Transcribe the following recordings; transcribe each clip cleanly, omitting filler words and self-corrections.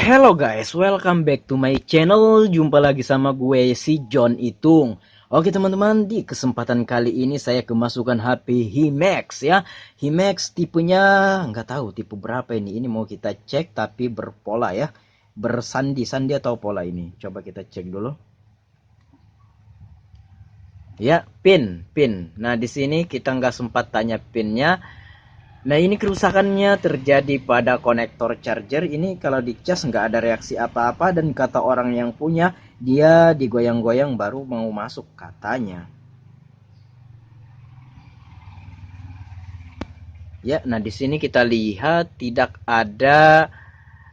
Hello guys, welcome back to my channel. Jumpa lagi sama gue si John Itung. Oke teman-teman, di kesempatan kali ini saya kemasukan HP Himax ya. Himax tipenya nggak tahu tipe berapa ini. Ini mau kita cek tapi berpola ya. Bersandi-sandi atau pola ini. Coba kita cek dulu. Ya, pin. Nah, di sini kita nggak sempat tanya pinnya. Nah, ini kerusakannya terjadi pada konektor charger. Ini kalau dicas nggak ada reaksi apa-apa, dan kata orang yang punya, dia digoyang-goyang baru mau masuk katanya. Ya, nah di sini kita lihat tidak ada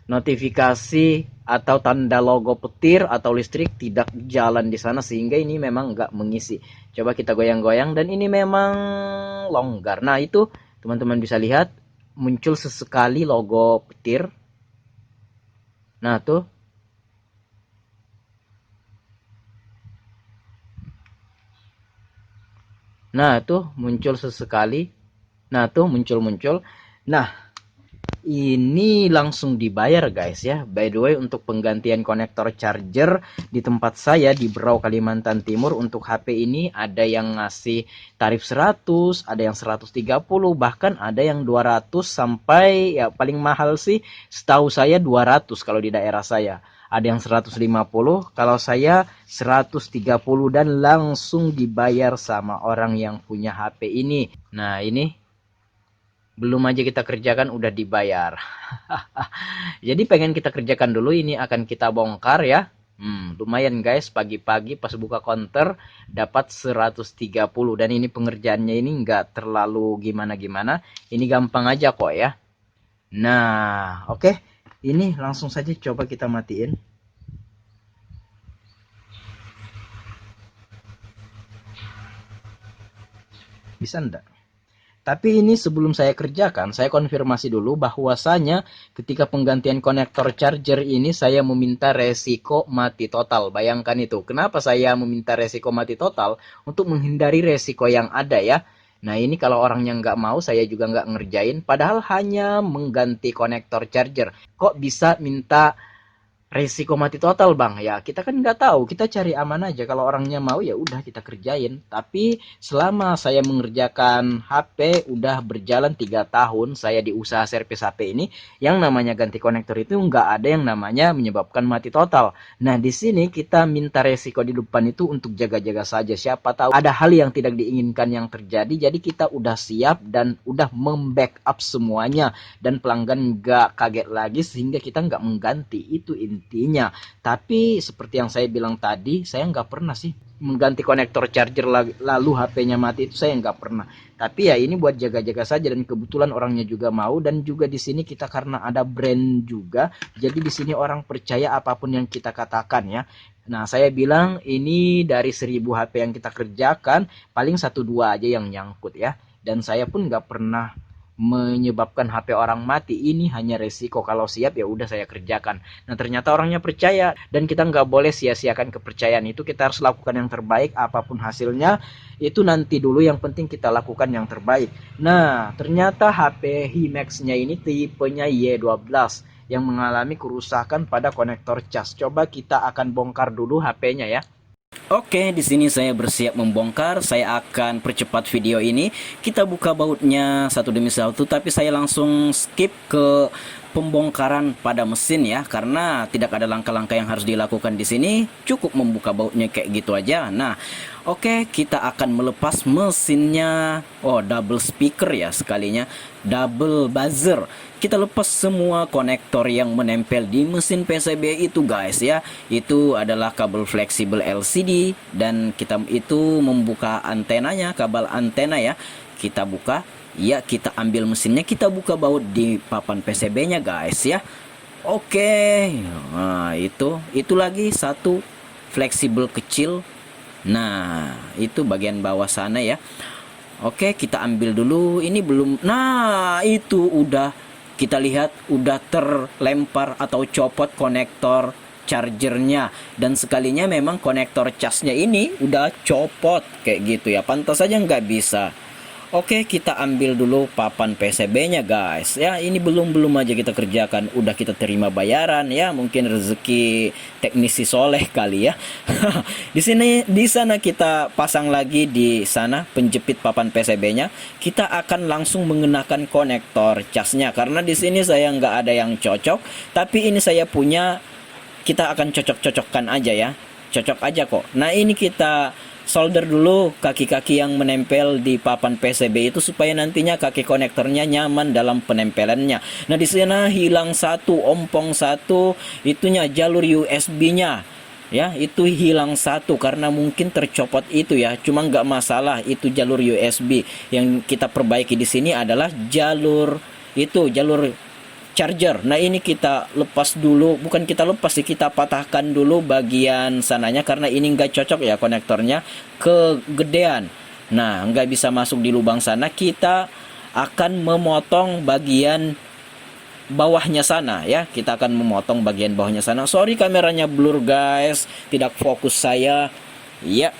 notifikasi atau tanda logo petir atau listrik tidak jalan di sana, sehingga ini memang nggak mengisi. Coba kita goyang-goyang dan ini memang longgar. Nah, itu teman-teman bisa lihat muncul sesekali logo petir. Nah, tuh. Nah, tuh muncul sesekali. Nah, tuh muncul-muncul. Nah, ini langsung dibayar guys ya. By the way, untuk penggantian konektor charger di tempat saya di Berau, Kalimantan Timur, untuk HP ini ada yang ngasih tarif 100, ada yang 130, bahkan ada yang 200, sampai ya paling mahal sih setahu saya 200 kalau di daerah saya. Ada yang 150, kalau saya 130, dan langsung dibayar sama orang yang punya HP ini. Nah, ini belum aja kita kerjakan udah dibayar. Jadi pengen kita kerjakan dulu, ini akan kita bongkar ya. Lumayan guys, pagi-pagi pas buka counter dapat 130, dan ini pengerjaannya ini nggak terlalu gimana-gimana. Ini gampang aja kok ya. Nah, oke. Ini langsung saja coba kita matiin. Bisa enggak? Tapi ini sebelum saya kerjakan, saya konfirmasi dulu bahwasanya ketika penggantian konektor charger ini saya meminta resiko mati total. Bayangkan itu. Kenapa saya meminta resiko mati total? Untuk menghindari resiko yang ada ya. Nah, ini kalau orang yang nggak mau, saya juga nggak ngerjain. Padahal hanya mengganti konektor charger. Kok bisa minta resiko mati total bang? Ya kita kan nggak tahu, kita cari aman aja. Kalau orangnya mau ya udah kita kerjain. Tapi selama saya mengerjakan HP udah berjalan 3 tahun, saya di usaha servis HP ini, yang namanya ganti konektor itu nggak ada yang namanya menyebabkan mati total. Nah, di sini kita minta resiko di depan itu untuk jaga-jaga saja, siapa tahu ada hal yang tidak diinginkan yang terjadi. Jadi kita udah siap dan udah membackup semuanya, dan pelanggan nggak kaget lagi sehingga kita nggak mengganti. Itu intinya. Tapi seperti yang saya bilang tadi, saya nggak pernah sih mengganti konektor charger lalu HP-nya mati, itu saya nggak pernah. Tapi ya ini buat jaga-jaga saja, dan kebetulan orangnya juga mau, dan juga di sini kita karena ada brand juga, jadi di sini orang percaya apapun yang kita katakan ya. Nah, saya bilang ini dari 1000 HP yang kita kerjakan paling 1-2 aja yang nyangkut ya, dan saya pun nggak pernah menyebabkan HP orang mati. Ini hanya resiko, kalau siap ya udah saya kerjakan. Nah, ternyata orangnya percaya, dan kita nggak boleh sia-siakan kepercayaan itu. Kita harus lakukan yang terbaik, apapun hasilnya itu nanti dulu, yang penting kita lakukan yang terbaik. Nah, ternyata HP Himax-nya ini tipenya Y12 yang mengalami kerusakan pada konektor cas. Coba kita akan bongkar dulu HP-nya ya. Oke, di sini saya bersiap membongkar. Saya akan percepat video ini. Kita buka bautnya satu demi satu, tapi saya langsung skip ke pembongkaran pada mesin ya, karena tidak ada langkah-langkah yang harus dilakukan di sini. Cukup membuka bautnya kayak gitu aja. Nah, oke, kita akan melepas mesinnya. Oh, double speaker ya sekalinya, double buzzer. Kita lepas semua konektor yang menempel di mesin PCB itu guys ya. Itu adalah kabel fleksibel LCD, dan kita itu membuka antenanya, kabel antena ya. Kita buka, ya kita ambil mesinnya, kita buka baut di papan PCB-nya guys ya. Oke. Nah, itu lagi satu fleksibel kecil. Nah, itu bagian bawah sana ya. Oke, kita ambil dulu. Ini belum. Nah, itu udah kita lihat udah terlempar atau copot konektor chargernya, dan sekalinya memang konektor casnya ini udah copot kayak gitu ya. Pantas saja nggak bisa. Oke, kita ambil dulu papan PCB-nya guys. Ya, ini belum aja kita kerjakan, udah kita terima bayaran ya. Mungkin rezeki teknisi soleh kali ya. Di sana kita pasang lagi di sana penjepit papan PCB-nya. Kita akan langsung mengenakan konektor casnya karena di sini saya nggak ada yang cocok, tapi ini saya punya. Kita akan cocok-cocokkan aja ya. Cocok aja kok. Nah, ini kita solder dulu kaki-kaki yang menempel di papan PCB itu supaya nantinya kaki konektornya nyaman dalam penempelannya. Nah, di sana hilang satu, ompong satu, itunya jalur USB-nya. Ya, itu hilang satu karena mungkin tercopot itu ya. Cuma nggak masalah, itu jalur USB. Yang kita perbaiki di sini adalah jalur charger. Nah, ini kita lepas dulu, bukan kita lepas sih, kita patahkan dulu bagian sananya karena ini nggak cocok ya konektornya, kegedean. Nah, nggak bisa masuk di lubang sana. Kita akan memotong bagian bawahnya sana ya. Kita akan memotong bagian bawahnya sana. Sorry kameranya blur guys, tidak fokus saya. Ya.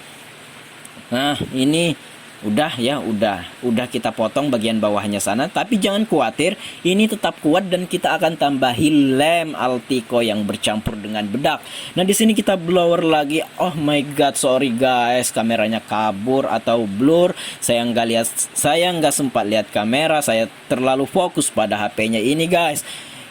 Nah, ini udah ya, udah kita potong bagian bawahnya sana, tapi jangan khawatir, ini tetap kuat dan kita akan tambahi lem Altico yang bercampur dengan bedak. Nah, di sini kita blower lagi. Oh my god, sorry guys, kameranya kabur atau blur. Saya nggak sempat lihat kamera, saya terlalu fokus pada HP-nya ini guys.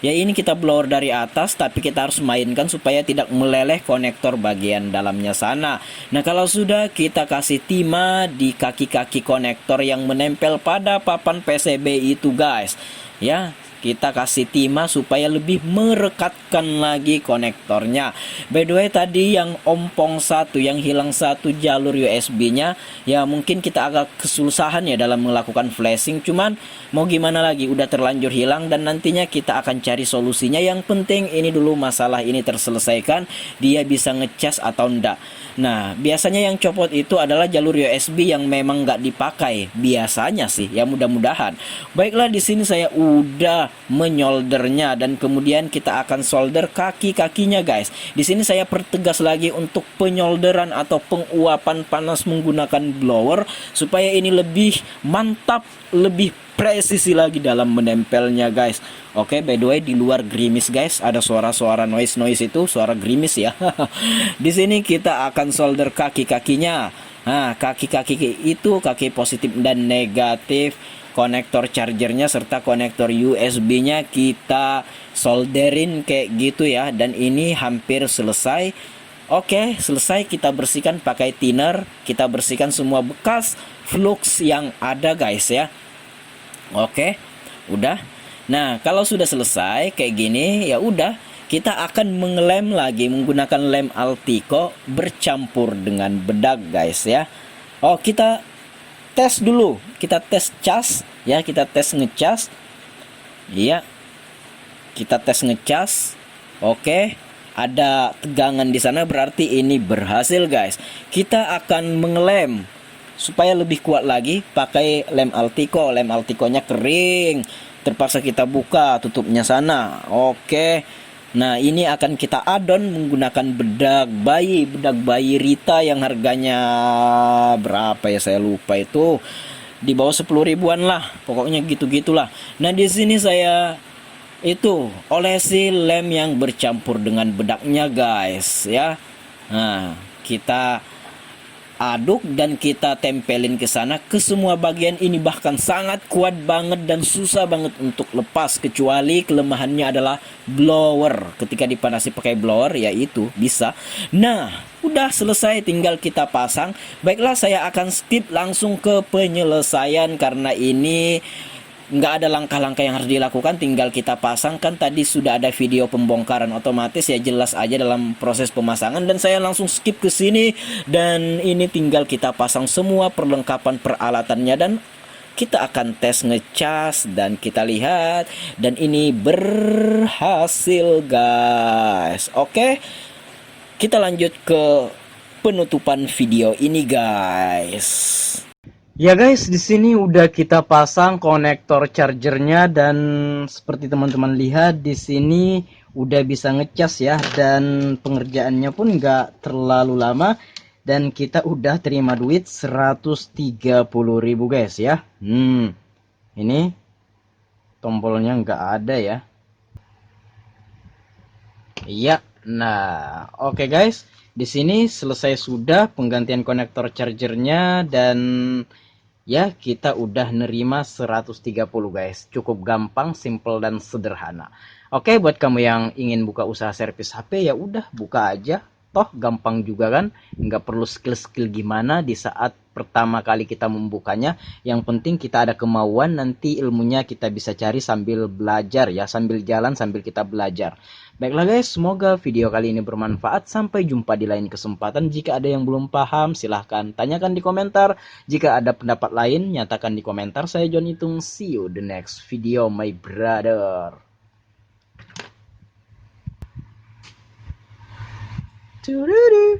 Ya, ini kita blower dari atas, tapi kita harus mainkan supaya tidak meleleh konektor bagian dalamnya sana. Nah, kalau sudah, kita kasih timah di kaki-kaki konektor yang menempel pada papan PCB itu guys. Ya, kita kasih timah supaya lebih merekatkan lagi konektornya. By the way, tadi yang ompong satu, yang hilang satu jalur USB-nya, ya mungkin kita agak kesusahan ya dalam melakukan flashing. Cuman mau gimana lagi, udah terlanjur hilang dan nantinya kita akan cari solusinya. Yang penting ini dulu masalah ini terselesaikan, dia bisa ngecas atau enggak. Nah, biasanya yang copot itu adalah jalur USB yang memang nggak dipakai. Biasanya sih, ya mudah-mudahan. Baiklah, di sini saya udah menyoldernya dan kemudian kita akan solder kaki-kakinya guys. Di sini saya pertegas lagi untuk penyolderan atau penguapan panas menggunakan blower supaya ini lebih mantap, lebih presisi lagi dalam menempelnya guys. Oke, by the way, di luar gerimis guys, ada suara-suara noise itu, suara gerimis ya. Di sini kita akan solder kaki-kakinya. Nah, kaki-kaki itu kaki positif dan negatif, konektor chargernya serta konektor USB-nya kita solderin kayak gitu ya. Dan ini hampir selesai. Oke, selesai. Kita bersihkan pakai thinner. Kita bersihkan semua bekas flux yang ada guys ya. Oke, udah. Nah, kalau sudah selesai kayak gini, ya udah, kita akan mengelem lagi menggunakan lem Altico bercampur dengan bedak guys ya. Oh, kita tes dulu. Kita tes cas ya, kita tes ngecas. Iya. Kita tes ngecas. Oke. Ada tegangan di sana, berarti ini berhasil guys. Kita akan mengelem supaya lebih kuat lagi pakai lem Altico. Lem Altico-nya kering. Terpaksa kita buka tutupnya sana. Oke. Nah, ini akan kita adon menggunakan bedak bayi Rita yang harganya berapa ya, saya lupa itu. Di bawah 10 ribuan lah. Pokoknya gitu-gitulah. Nah, di sini saya itu olesi lem yang bercampur dengan bedaknya guys ya. Nah, kita aduk dan kita tempelin ke sana ke semua bagian ini, bahkan sangat kuat banget dan susah banget untuk lepas, kecuali kelemahannya adalah blower. Ketika dipanasi pakai blower ya itu bisa. Nah, udah selesai, tinggal kita pasang. Baiklah, saya akan skip langsung ke penyelesaian karena ini nggak ada langkah-langkah yang harus dilakukan, tinggal kita pasang. Kan tadi sudah ada video pembongkaran, otomatis ya jelas aja dalam proses pemasangan, dan saya langsung skip ke sini. Dan ini tinggal kita pasang semua perlengkapan peralatannya dan kita akan tes ngecas dan kita lihat, dan ini berhasil guys. Oke, kita lanjut ke penutupan video ini guys. Ya guys, di sini udah kita pasang konektor chargernya dan seperti teman-teman lihat di sini udah bisa ngecas ya, dan pengerjaannya pun nggak terlalu lama Dan kita udah terima duit 130.000 guys ya. Ini tombolnya nggak ada ya. Iya. Nah, oke guys. Di sini selesai sudah penggantian konektor chargernya dan ya kita udah nerima 130 guys. Cukup gampang, simple dan sederhana. Oke, buat kamu yang ingin buka usaha servis HP ya udah buka aja. Toh gampang juga kan, nggak perlu skill-skill gimana di saat pertama kali kita membukanya. Yang penting kita ada kemauan, nanti ilmunya kita bisa cari sambil belajar ya, sambil jalan sambil kita belajar. Baiklah guys, semoga video kali ini bermanfaat. Sampai jumpa di lain kesempatan. Jika ada yang belum paham, silahkan tanyakan di komentar. Jika ada pendapat lain, nyatakan di komentar. Saya John Itung, see you the next video my brother. Tururu.